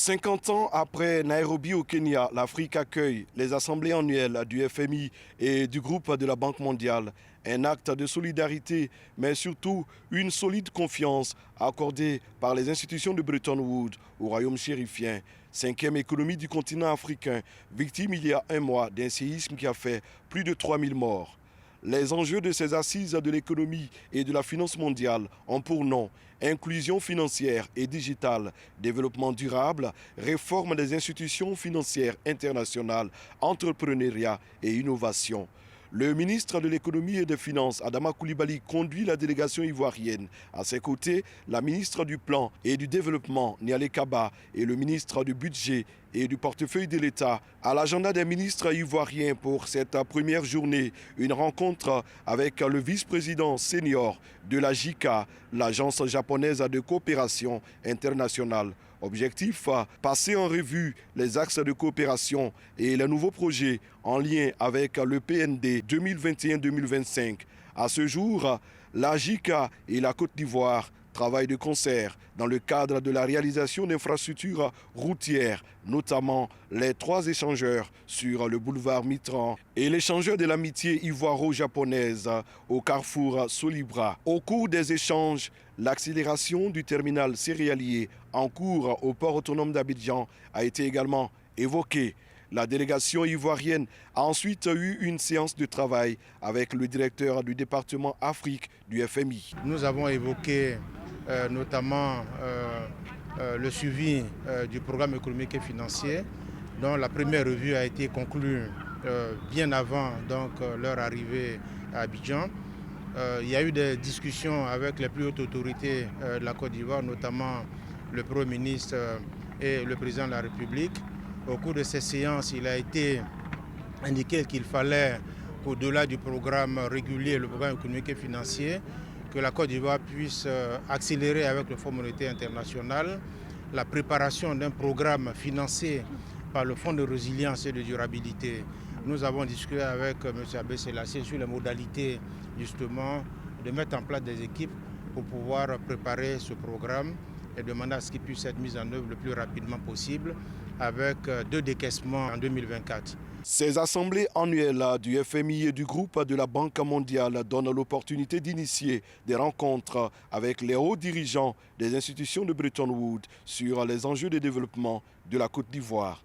50 ans après Nairobi au Kenya, l'Afrique accueille les assemblées annuelles du FMI et du groupe de la Banque mondiale. Un acte de solidarité, mais surtout une solide confiance accordée par les institutions de Bretton Woods au royaume chérifien. Cinquième économie du continent africain, victime il y a un mois d'un séisme qui a fait plus de 3000 morts. Les enjeux de ces assises de l'économie et de la finance mondiale ont pour nom inclusion financière et digitale, développement durable, réforme des institutions financières internationales, entrepreneuriat et innovation. Le ministre de l'économie et des finances, Adama Coulibaly, conduit la délégation ivoirienne. À ses côtés, la ministre du plan et du développement, Niale Kaba, et le ministre du budget et du portefeuille de l'État. À l'agenda des ministres ivoiriens pour cette première journée, une rencontre avec le vice-président senior de la JICA, l'agence japonaise de coopération internationale. Objectif, passer en revue les axes de coopération et les nouveaux projets en lien avec le PND 2021-2025. À ce jour, la JICA et la Côte d'Ivoire travaillent de concert dans le cadre de la réalisation d'infrastructures routières, notamment les 3 échangeurs sur le boulevard Mitterrand et l'échangeur de l'amitié ivoiro-japonaise au carrefour Solibra. Au cours des échanges, l'accélération du terminal céréalier en cours au port autonome d'Abidjan a été également évoquée. La délégation ivoirienne a ensuite eu une séance de travail avec le directeur du département Afrique du FMI. Nous avons évoqué notamment le suivi du programme économique et financier, dont la première revue a été conclue bien avant leur arrivée à Abidjan. Il y a eu des discussions avec les plus hautes autorités de la Côte d'Ivoire, notamment le Premier ministre et le Président de la République. Au cours de ces séances, il a été indiqué qu'il fallait, au-delà du programme régulier, le programme économique et financier, que la Côte d'Ivoire puisse accélérer avec le Fonds monétaire international la préparation d'un programme financé par le Fonds de résilience et de durabilité. Nous avons discuté avec M. Abbé Sélassié sur les modalités justement de mettre en place des équipes pour pouvoir préparer ce programme et demander à ce qu'il puisse être mis en œuvre le plus rapidement possible avec 2 décaissements en 2024. Ces assemblées annuelles du FMI et du groupe de la Banque mondiale donnent l'opportunité d'initier des rencontres avec les hauts dirigeants des institutions de Bretton Woods sur les enjeux de développement de la Côte d'Ivoire.